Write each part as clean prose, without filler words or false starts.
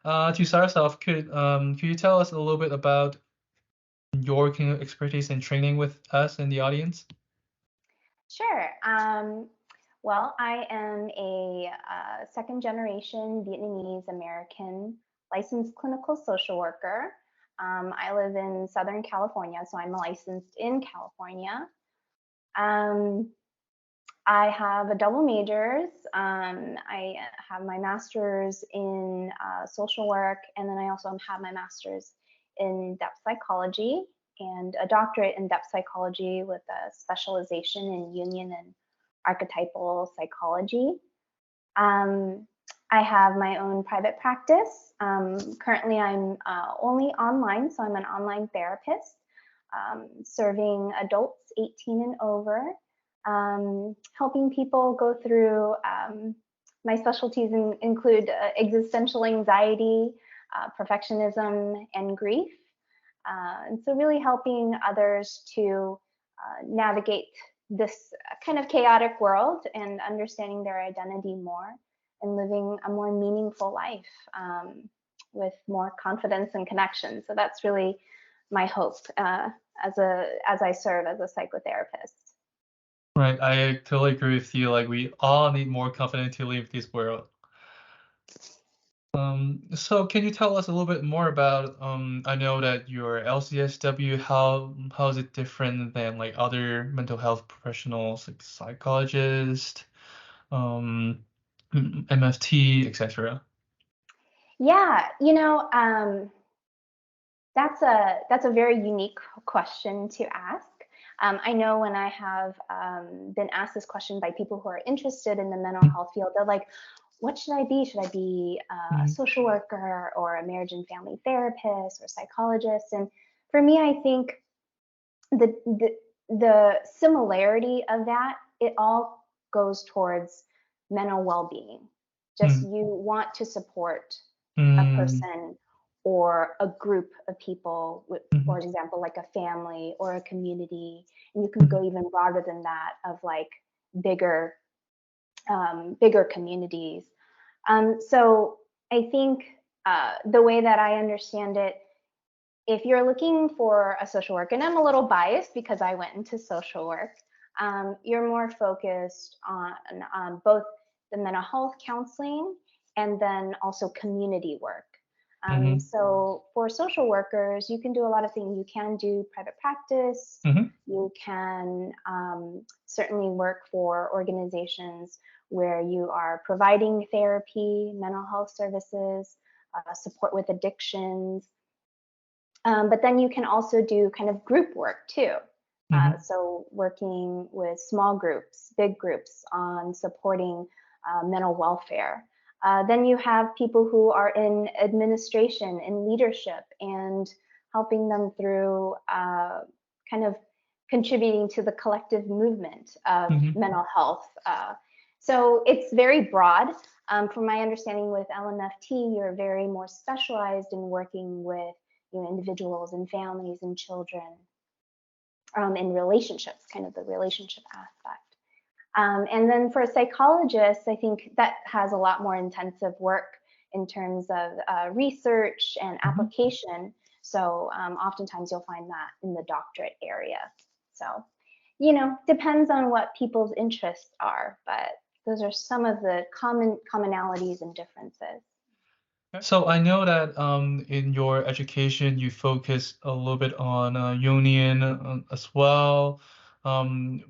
To start us off, could you tell us a little bit about your kind of expertise and training with us and the audience? Sure. Well, I am a second generation Vietnamese American licensed clinical social worker. I live in Southern California, so I'm licensed in California. Um, I have a double majors. I have my master's in social work, and then I also have my master's in depth psychology and a doctorate in depth psychology with a specialization in union and archetypal psychology. Um, I have my own private practice. Currently, I'm only online, so I'm an online therapist serving adults 18 and over, helping people go through. My specialties include existential anxiety, perfectionism, and grief. And so really helping others to navigate this kind of chaotic world and understanding their identity more and living a more meaningful life with more confidence and connection. So that's really my hope as I serve as a psychotherapist. Right, I totally agree with you. Like we all need more confidence to leave this world. So can you tell us a little bit more about, I know that your LCSW, how is it different than like other mental health professionals, like psychologists, um, MFT, etc. Yeah, that's a very unique question to ask. I know when I have been asked this question by people who are interested in the mental health field, they're like, what should I be? Should I be a Mm-hmm. social worker or a marriage and family therapist or psychologist? And for me, I think the the similarity of that, it all goes towards mental well-being. Just you want to support a Mm-hmm. person or a group of people, Mm-hmm. for example, like a family or a community, and you can go even broader than that of like bigger bigger communities. So I think the way that I understand it, if you're looking for a social work, and I'm a little biased because I went into social work, you're more focused on both the mental health counseling and then also community work. Mm-hmm. So for social workers, you can do a lot of things. You can do private practice. Mm-hmm. You can certainly work for organizations where you are providing therapy, mental health services, support with addictions. But then you can also do kind of group work too. Mm-hmm. So working with small groups, big groups on supporting mental welfare. Then you have people who are in administration, in leadership, and helping them through kind of contributing to the collective movement of Mm-hmm. mental health. So it's very broad. From my understanding with LMFT, you're very more specialized in working with individuals and families and children in relationships, kind of the relationship aspect. And then for psychologists, I think that has a lot more intensive work in terms of research and Mm-hmm. application. So oftentimes you'll find that in the doctorate area. So, depends on what people's interests are, but those are some of the commonalities and differences. So I know that in your education you focus a little bit on union as well. Um,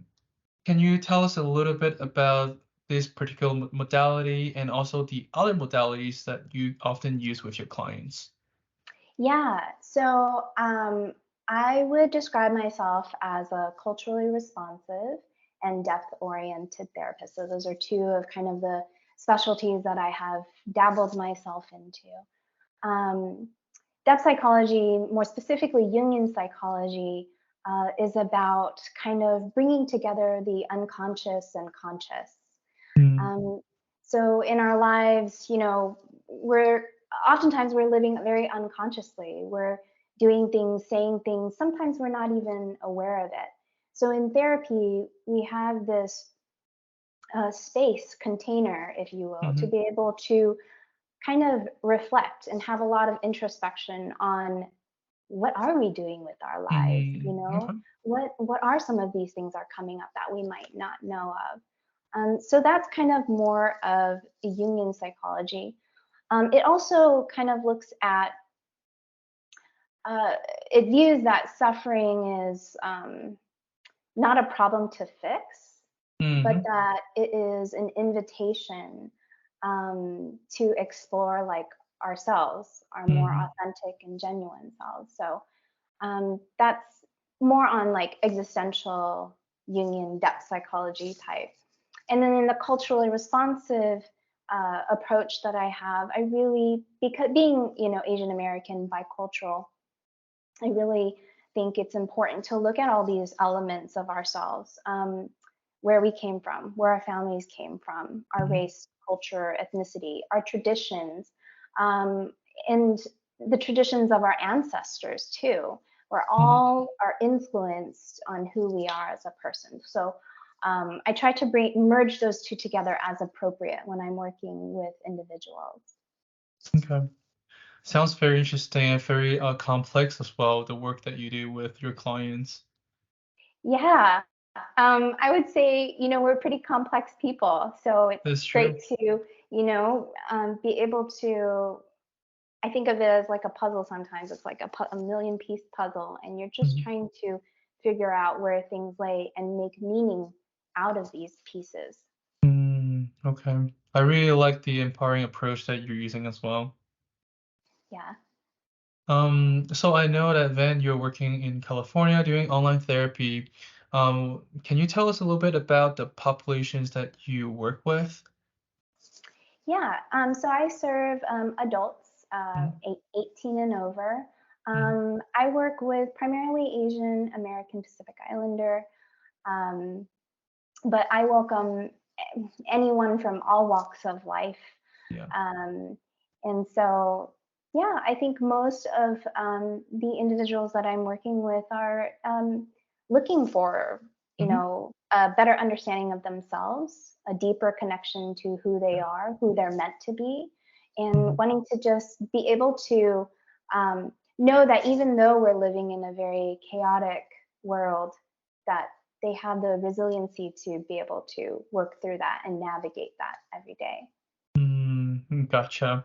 can you tell us a little bit about this particular modality and also the other modalities that you often use with your clients? Yeah, so I would describe myself as a culturally responsive and depth-oriented therapist. So those are two of kind of the specialties that I have dabbled myself into. Um, Depth psychology, more specifically Jungian psychology, is about kind of bringing together the unconscious and conscious. Mm, Um, so in our lives, we're oftentimes we're living very unconsciously. We're doing things, saying things. Sometimes we're not even aware of it. So in therapy, we have this space container, if you will, to mhm, be able to kind of reflect and have a lot of introspection on what are we doing with our lives, you know? Okay. What are some of these things are coming up that we might not know of? So that's kind of more of Jungian psychology. It also kind of looks at, uh, it views that suffering is not a problem to fix, but Mhm. that it is an invitation to explore like ourselves, our more Mhm. authentic and genuine selves. So that's more on like existential Jungian depth psychology type. And then in the culturally responsive approach that I have, I really, because being, Asian American, bicultural, I really think it's important to look at all these elements of ourselves, where we came from, where our families came from, our Mhm. race, culture, ethnicity, our traditions, um, and the traditions of our ancestors too, where Mhm. all are influenced on who we are as a person. So I try to merge those two together as appropriate when I'm working with individuals. Okay. Sounds very interesting and very complex as well, the work that you do with your clients. Yeah. I would say, we're pretty complex people. So it's That's great true. to, be able to, I think of it as like a puzzle sometimes. It's like a million piece puzzle, and you're just Mhm. trying to figure out where things lay and make meaning out of these pieces. Okay. I really like the empowering approach that you're using as well. Yeah. So I know that then you're working in California doing online therapy. Can you tell us a little bit about the populations that you work with? Yeah, so I serve adults, Mhm. 18 and over. Mhm. I work with primarily Asian American Pacific Islander, um, but I welcome anyone from all walks of life. Yeah. Um, and so, yeah, I think most of the individuals that I'm working with are looking for, Mhm. a better understanding of themselves, a deeper connection to who they Yeah. are, who they're meant to be, and Mhm. wanting to just be able to know that even though we're living in a very chaotic world, that they have the resiliency to be able to work through that and navigate that every day. Gotcha.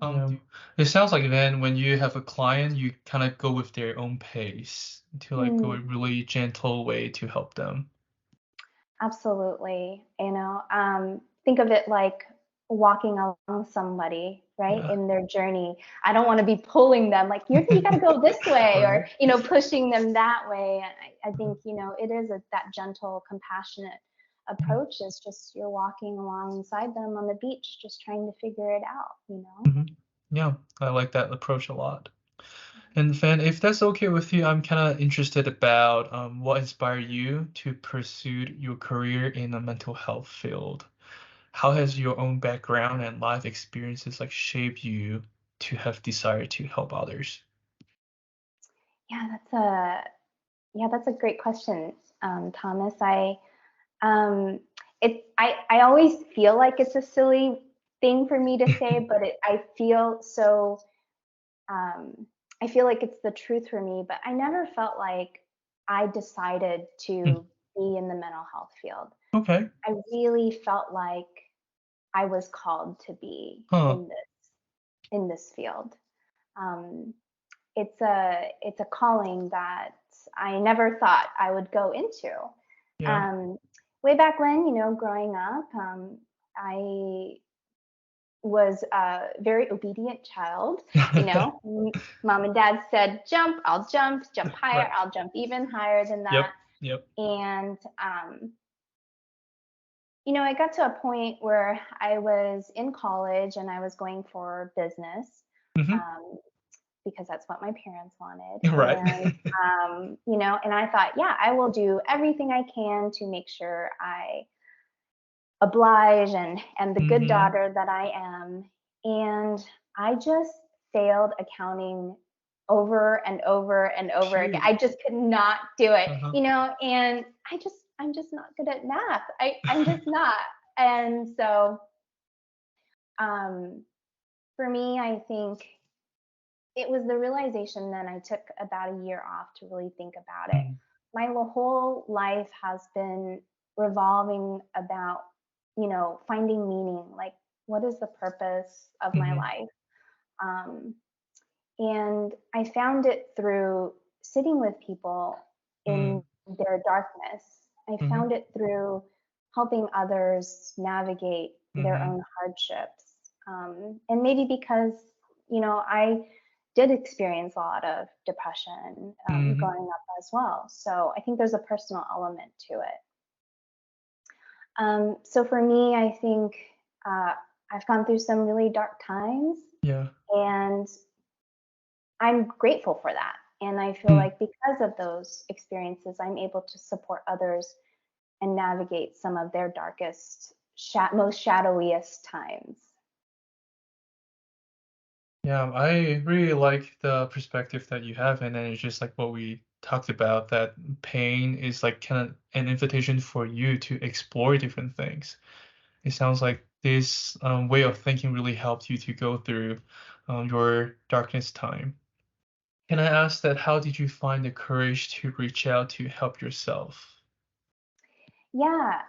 Yeah. Do it sounds like then when you have a client, you kind of go with their own pace to like go a Mm, really gentle way to help them. absolutely. Think of it like walking along somebody, right, Yeah. in their journey. I don't want to be pulling them like you got to go this way, or Right. pushing them that way. And I Uh-huh. think it is that gentle, compassionate Mhm. approach. Is just you're walking alongside them on the beach, just trying to figure it out. Mhm. Yeah, I like that approach a lot. And Fan, if that's okay with you, I'm kind of interested about what inspired you to pursue your career in the mental health field. How has your own background and life experiences like shaped you to have desire to help others? Yeah, that's a great question, Thomas. Um, I always feel like it's a silly thing for me to say, but um, I feel like it's the truth for me. But I never felt like I decided Mm. to be in the mental health field. Okay. I really felt like I was called to be Huh. in this field. Um, it's a calling that I never thought I would go into. Yeah. Um, Way back when, growing up, I was a very obedient child. Mom and dad said jump, I'll jump, jump higher, Right. I'll jump even higher than that. Yep. Yep. And I got to a point where I was in college and I was going for business. Hmm. Um, because that's what my parents wanted. Right. And I thought, yeah, I will do everything I can to make sure I oblige and the good Hmm. daughter that I am. And I just failed accounting over and over and over again. Shoot. I just could not do it, Uh-huh. and I'm just not good at math. I'm just not. And so um For me, I think it was the realization then I took about a year off to really think about it. Mm, My whole life has been revolving about, finding meaning, like what is the purpose of my mhm, life? Um, and I found it through sitting with people mm, in their darkness. I mhm, found it through helping others navigate their mhm, own hardships. And maybe because, I did experience a lot of depression mhm. growing up as well. So I think there's a personal element to it. So for me, I think uh, I've gone through some really dark times, Yeah. and I'm grateful for that. And I feel Mm. like because of those experiences, I'm able to support others and navigate some of their darkest, most shadowiest times. Yeah, I really like the perspective that you have, and then it's just like what we talked about, that pain is like kind of an invitation for you to explore different things. It sounds like this way of thinking really helped you to go through your darkness time. Can I ask that how did you find the courage to reach out to help yourself? Yeah.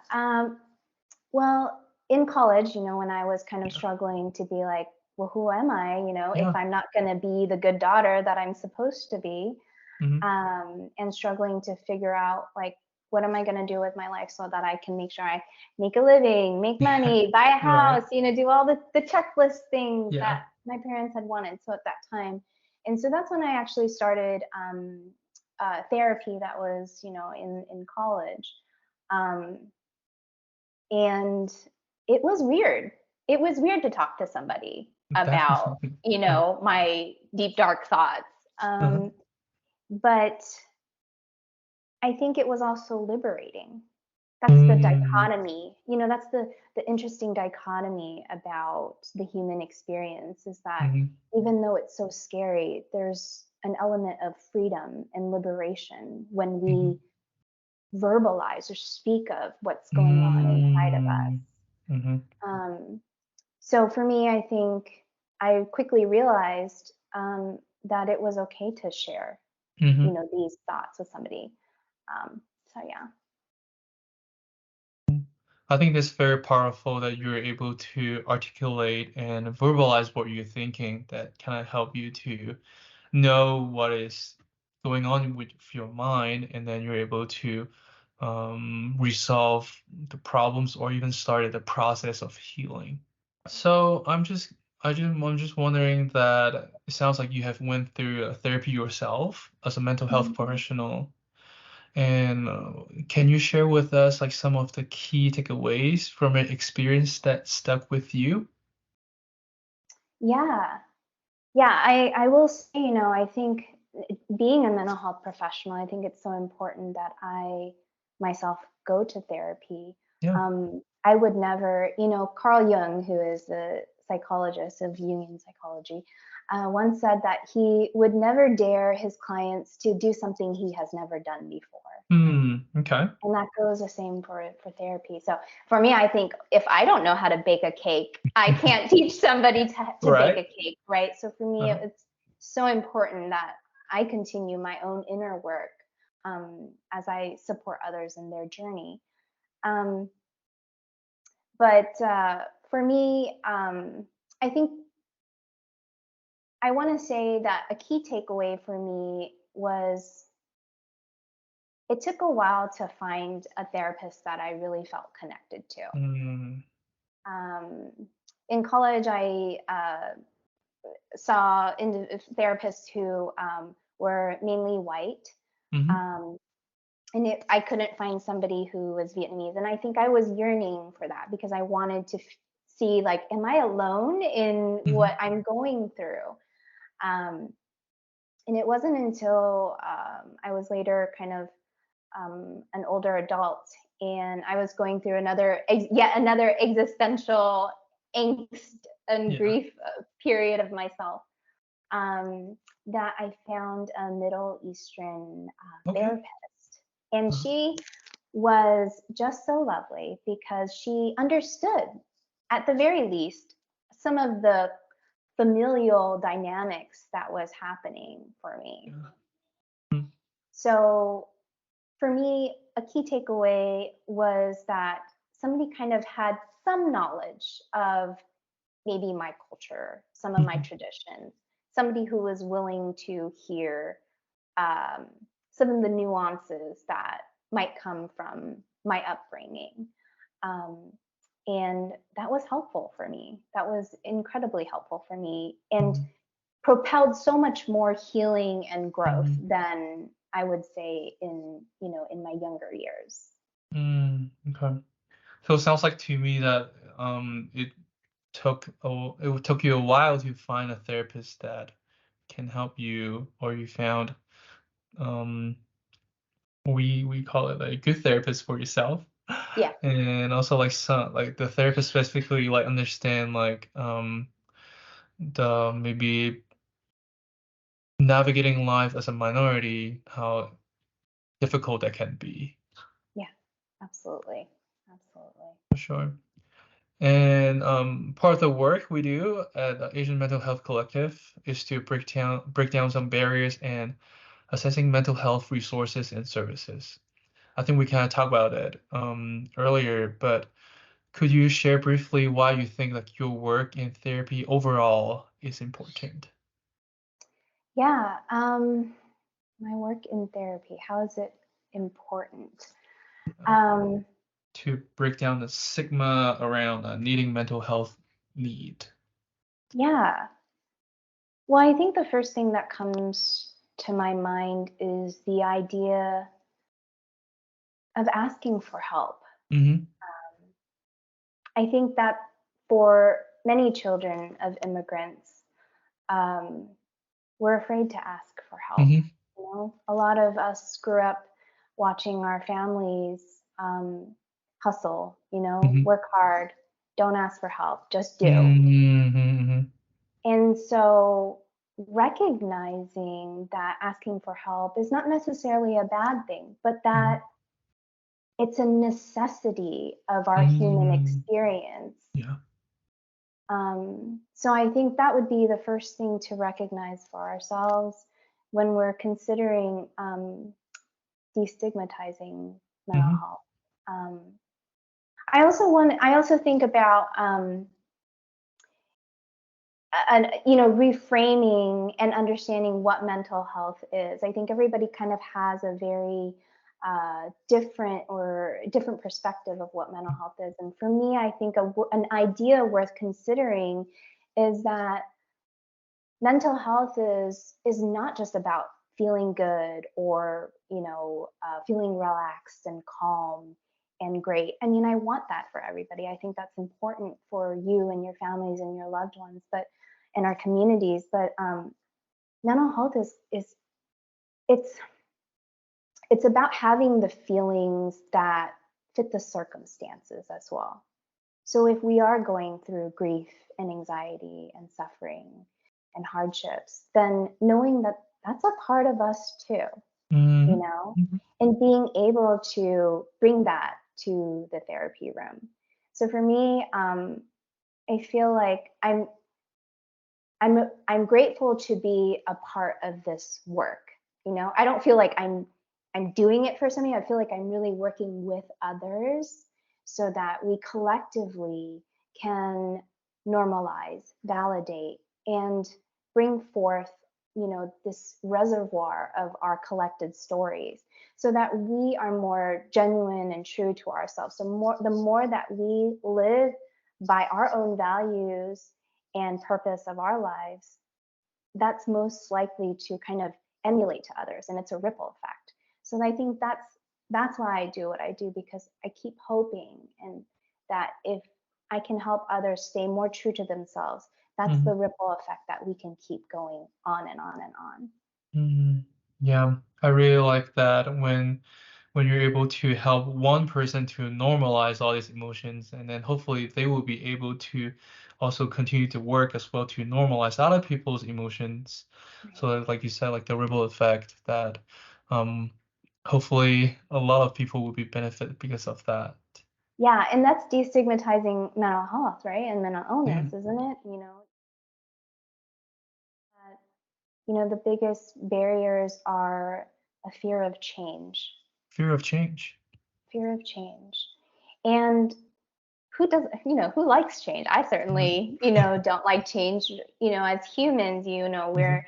Well, in college, when I was kind of Yeah. struggling to be like, well, who am I? If Yeah. I'm not going to be the good daughter that I'm supposed to be, Hmm. and struggling to figure out like what am I going to do with my life so that I can make sure I make a living, make Yeah. money, buy a Right. house, do all the checklist things that Yeah. my parents had wanted. So at that time, and so that's when I actually started therapy. That was in college, um, and it was weird. It was weird to talk to somebody about Definitely. Uh-huh. my deep dark thoughts. Uh-huh. But I think it was also liberating. That's the Mm, dichotomy. That's the interesting dichotomy about the human experience, is that mhm, even though it's so scary, there's an element of freedom and liberation when mhm. we verbalize or speak of what's going on inside of us. Mm, mhm, Um, so for me, I think I quickly realized that it was okay to share, mhm. these thoughts with somebody. So yeah. I think it's very powerful that you're able to articulate and verbalize what you're thinking that kind of help you to know what is going on with your mind, and then you're able to resolve the problems or even start the process of healing. So I'm just wondering that it sounds like you have went through therapy yourself as a mental health Mhm. professional. And can you share with us like some of the key takeaways from an experience that stuck with you? Yeah. Yeah, I will say, I think being a mental health professional, I think it's so important that I myself go to therapy. Yeah. I would never, Carl Jung, who is the psychologist of Jungian psychology, once said that he would never dare his clients to do something he has never done before. Hmm. Okay. And that goes the same for therapy. So for me, I think if I don't know how to bake a cake, I can't teach somebody to bake Right. a cake, right? So for me, Uh-huh. it's so important that I continue my own inner work as I support others in their journey. Um, but for me, I think I want to say that a key takeaway for me was it took a while to find a therapist that I really felt connected to. Mm, Um, in college, I saw therapists who were mainly white, mhm, um, and I couldn't find somebody who was Vietnamese. And I think I was yearning for that because I wanted to see, like, am I alone in mhm, what I'm going through? Um, and it wasn't until I was later kind of an older adult, and I was going through yet another existential angst and yeah. grief period of myself, um, that I found a Middle Eastern Okay. therapist. And Uh-huh. she was just so lovely because she understood, at the very least, some of the familial dynamics that was happening for me. Yeah. Mm, So for me, a key takeaway was that somebody kind of had some knowledge of maybe my culture, some of my mhm, traditions, somebody who was willing to hear um, some of the nuances that might come from my upbringing. Um, and that was helpful for me. That was incredibly helpful for me and mhm, propelled so much more healing and growth mhm, than I would say in, in my younger years. okay. So it sounds like to me that it took you a while to find a therapist that can help you, or you found um we call it a good therapist for yourself. Yeah. And also like some like the therapist specifically like understand like the maybe navigating life as a minority, how difficult that can be. Yeah. Absolutely. Absolutely. For sure. And part of the work we do at the Asian Mental Health Collective is to break down some barriers and assessing mental health resources and services. I think we kind of talked about it earlier, but could you share briefly why you think like your work in therapy overall is important? Yeah. My work in therapy, how is it important? Yeah. Um, To break down the stigma around needing mental health need. yeah. Well, I think the first thing that comes to my mind is the idea of asking for help. Mm-hmm. I think that for many children of immigrants, um, we're afraid to ask for help. Mm-hmm. A lot of us grew up watching our families hustle, Mm-hmm. work hard, don't ask for help, just do. Mm-hmm. And so recognizing that asking for help is not necessarily a bad thing, but Mm-hmm. that it's a necessity of our human Mm-hmm. experience. Yeah. So I think that would be the first thing to recognize for ourselves when we're considering destigmatizing mental Mm-hmm. health. Um, I also think about and reframing and understanding what mental health is. I think everybody kind of has a very different perspective of what mental health is. And for me, I think an idea worth considering is that mental health is not just about feeling good or feeling relaxed and calm and great. I mean, I want that for everybody. I think that's important for you and your families and your loved ones, but in our communities. But mental health is it's it's about having the feelings that fit the circumstances as well. So if we are going through grief and anxiety and suffering and hardships, then knowing that that's a part of us too, you Mm-hmm. know, Mm-hmm. and being able to bring that to the therapy room. So for me, I feel like I'm grateful to be a part of this work. I don't feel like I'm doing it for something. I feel like I'm really working with others so that we collectively can normalize, validate, and bring forth, this reservoir of our collected stories so that we are more genuine and true to ourselves. So the more that we live by our own values and purpose of our lives, that's most likely to kind of emulate to others, and it's a ripple effect. So I think that's why I do what I do, because I keep hoping and that if I can help others stay more true to themselves, that's Mm-hmm. the ripple effect that we can keep going on and on and on. Mm-hmm. Yeah, I really like that when you're able to help one person to normalize all these emotions, and then hopefully they will be able to also continue to work as well to normalize other people's emotions. Right. So that, like you said, like the ripple effect that um hopefully a lot of people will be benefited because of that. Yeah, and that's destigmatizing mental health, right? And mental Yeah. illness, isn't it? The biggest barriers are a fear of change, Fear of change. fear of change. And who does, who likes change? I Mhm. certainly, don't like change. As humans, Mhm. we're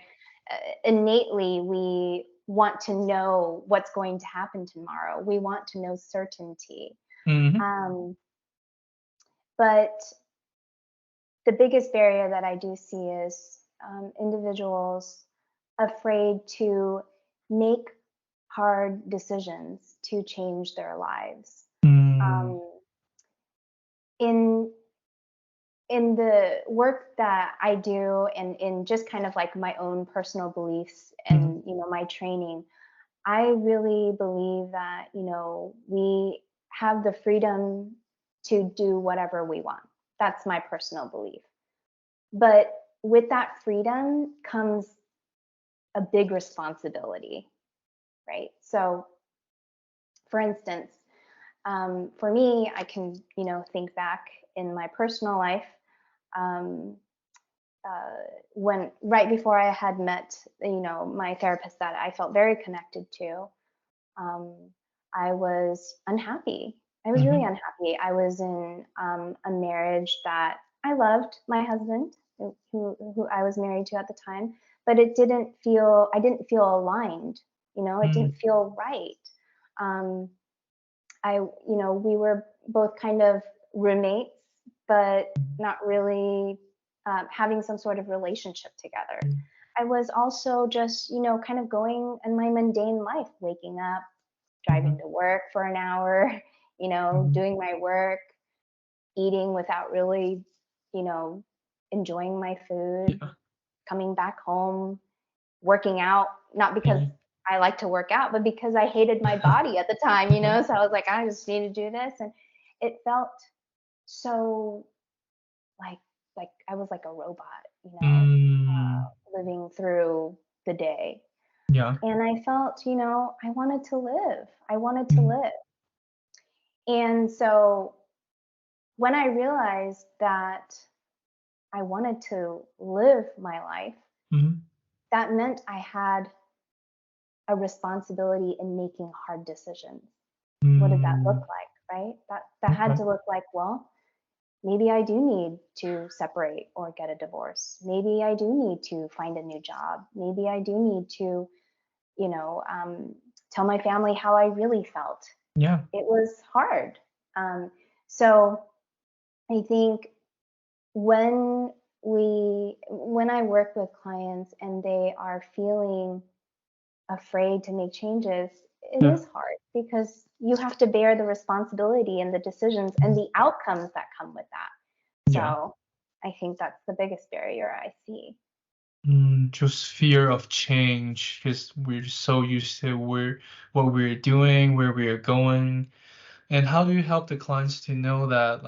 innately, we want to know what's going to happen tomorrow. We want to know certainty. Mhm. Um, but the biggest barrier that I do see is individuals afraid to make hard decisions to change their lives. Mm. Um, in in the work that I do, and in just kind of like my own personal beliefs Mhm. and my training, I really believe that we have the freedom to do whatever we want. That's my personal belief. But with that freedom comes a big responsibility, right? So, for instance, for me, I can, think back in my personal life, um, when right before I had met, my therapist that I felt very connected to. um, I was unhappy. I was really Mhm. unhappy. I was in a marriage that I loved my husband, who I was married to at the time, but I didn't feel aligned. It Mm. didn't feel right. Um, we were both kind of roommates, but not really having some sort of relationship together. Mhm. I was also just, kind of going in my mundane life, waking up, driving Mhm. to work for an hour, Mhm. doing my work, eating without really, you know, enjoying my food, Yeah. coming back home, working out, not because Mhm. I like to work out, but because I hated my body at the time, So I was like, I just need to do this. And it felt so like I was like a robot, Mm. living through the day. Yeah. And I felt, I wanted to live. I wanted to Mm. live. And so when I realized that I wanted to live my life, Mhm. that meant I had a responsibility in making hard decisions. What did that look Mm. like, right? That had Okay. to look like, well, maybe I do need to separate or get a divorce. Maybe I do need to find a new job. Maybe I do need to, you know, um, tell my family how I really felt. Yeah. It was hard. Um, so I think when when I work with clients and they are feeling afraid to make changes, it Yeah. is hard because you have to bear the responsibility and the decisions and the outcomes that come with that. Yeah. So I think that's the biggest barrier I see. Just fear of change because we're so used to what we're doing, where we're going. And how do you help the clients to know that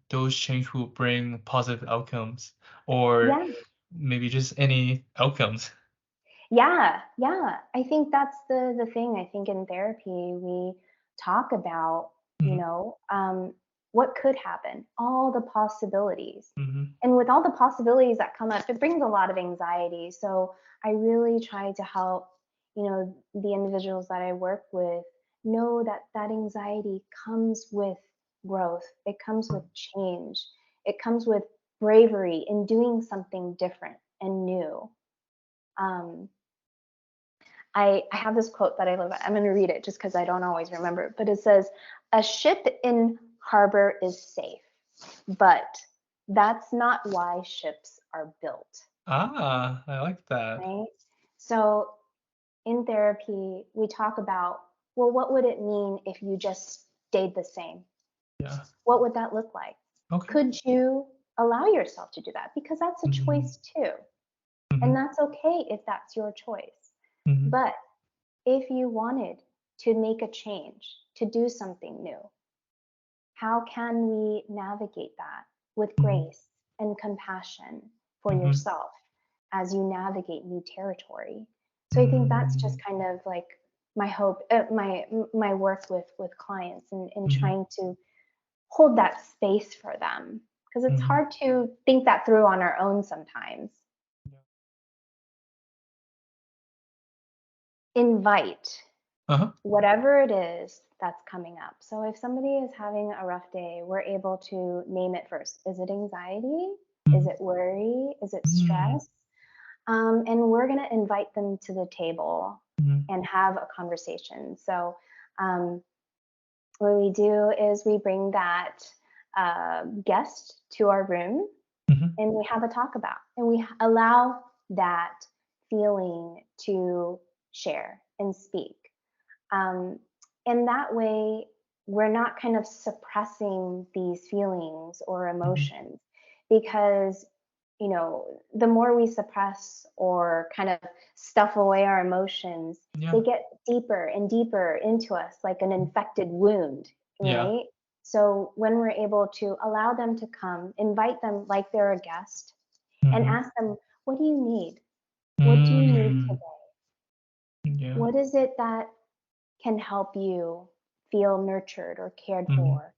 those change will bring positive outcomes or Yeah, maybe just any outcomes? yeah. I think that's the thing. I think in therapy we talk about, you Hmm. know, um, what could happen, all the possibilities. Hmm. And with all the possibilities that come up, it brings a lot of anxiety. So I really try to help, the individuals that I work with know that that anxiety comes with growth. It comes with change. It comes with bravery in doing something different and new. Um, I have this quote that I love. I'm going to read it just because I don't always remember it, but it says, "A ship in harbor is safe, but that's not why ships are built," Ah, I like that. right? So in therapy, we talk about, well, what would it mean if you just stayed the same? Yeah. What would that look like? Okay. Could you allow yourself to do that? Because that's a Hmm. choice too. And Hmm. that's okay if that's your choice. Hmm. But if you wanted to make a change, to do something new, how can we navigate that with Hmm. grace and compassion for Hmm. yourself as you navigate new territory? So I think that's just Hmm. kind of like my hope, my work with clients, and Hmm. trying to hold that space for them because it's Hmm. hard to think that through on our own sometimes. invite Uh-huh. whatever it is that's coming up. So if somebody is having a rough day, we're able to name it first. Is it anxiety? Is Mm, it worry? Is it mm, stress? And we're going to invite them to the table mm, and have a conversation. So um, what we do is we bring that guest to our room mhm, and we have a talk about, and we allow that feeling to share and speak. Um, and that way, we're not kind of suppressing these feelings or mhm. emotions because, the more we suppress or kind of stuff away our emotions, they Yeah. get deeper and deeper into us like an infected wound, Yeah. right? So when we're able to allow them to come, invite them like they're a guest, and Mhm. ask them, what do you need? What do you need Mm, today? yeah. What is it that can help you feel nurtured or cared Mhm, for?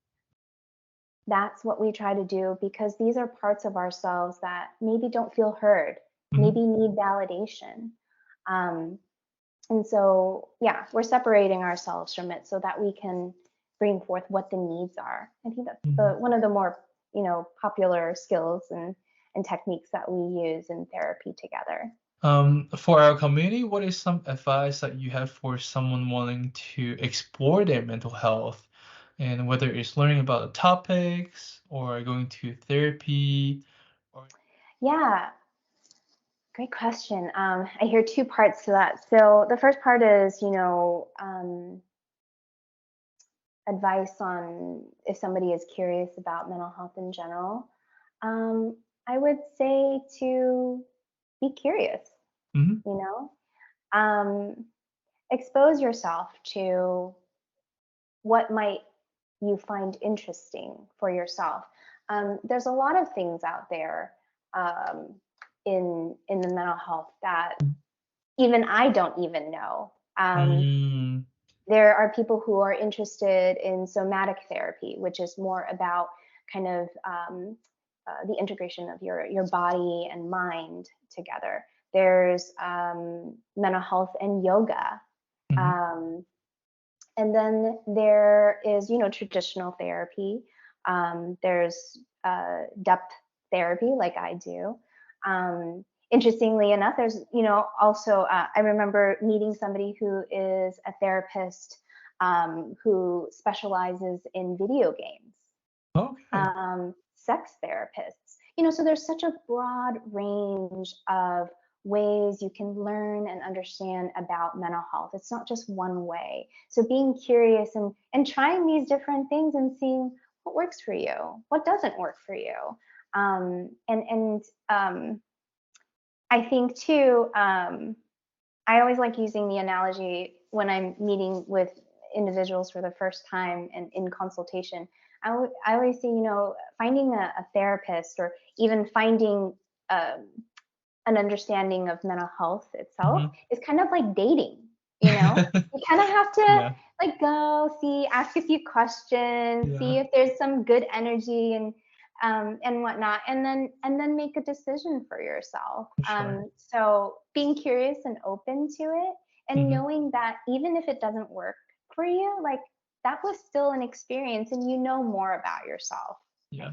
That's what we try to do because these are parts of ourselves that maybe don't feel heard, mhm. maybe need validation. Um, and so, yeah, we're separating ourselves from it so that we can bring forth what the needs are. I think that's the Mhm. one of the more, popular skills and techniques that we use in therapy together. For our community, what is some advice that you have for someone wanting to explore their mental health, and whether it's learning about the topics or going to therapy or Yeah, great question. I hear two parts to that. So the first part is, advice on if somebody is curious about mental health in general. Um, I would say to be curious, Mhm, you know, um, expose yourself to what might you find interesting for yourself. There's a lot of things out there um, in the mental health that even I don't even know. mm, There are people who are interested in somatic therapy, which is more about kind of the integration of your body and mind together. There's mental health and yoga. mhm, Um, and then there is, traditional therapy. There's depth therapy, like I do. Interestingly enough, there's, also, I remember meeting somebody who is a therapist who specializes in video games, okay. sex therapists. So there's such a broad range of ways you can learn and understand about mental health. It's not just one way. So being curious and trying these different things and seeing what works for you, what doesn't work for you. And I think too, I always like using the analogy when I'm meeting with individuals for the first time and in consultation. I always say, finding a therapist or even finding um, an understanding of mental health itself Mhm. is kind of like dating, you know? You kind of have to Yeah, like go see, ask a few questions, yeah, see if there's some good energy and whatnot, and then make a decision for yourself. for sure. So being curious and open to it, and Mhm, knowing that even if it doesn't work for you, like that was still an experience, and you know more about yourself. yeah.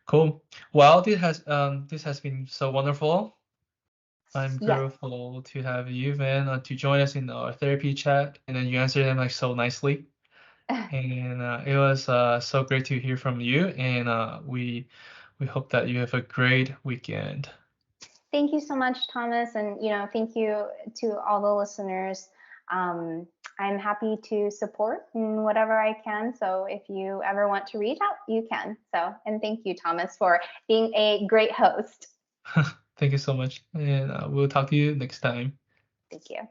Cool. Well, this has been so wonderful. I'm Yes. grateful to have you, Van, to join us in our therapy chat, and then you answered them like so nicely. And it was so great to hear from you, and we hope that you have a great weekend. Thank you so much, Thomas, and thank you to all the listeners. Um, I'm happy to support in whatever I can. So if you ever want to reach out, you can. So, and thank you, Thomas, for being a great host. Thank you so much, and we'll talk to you next time. Thank you.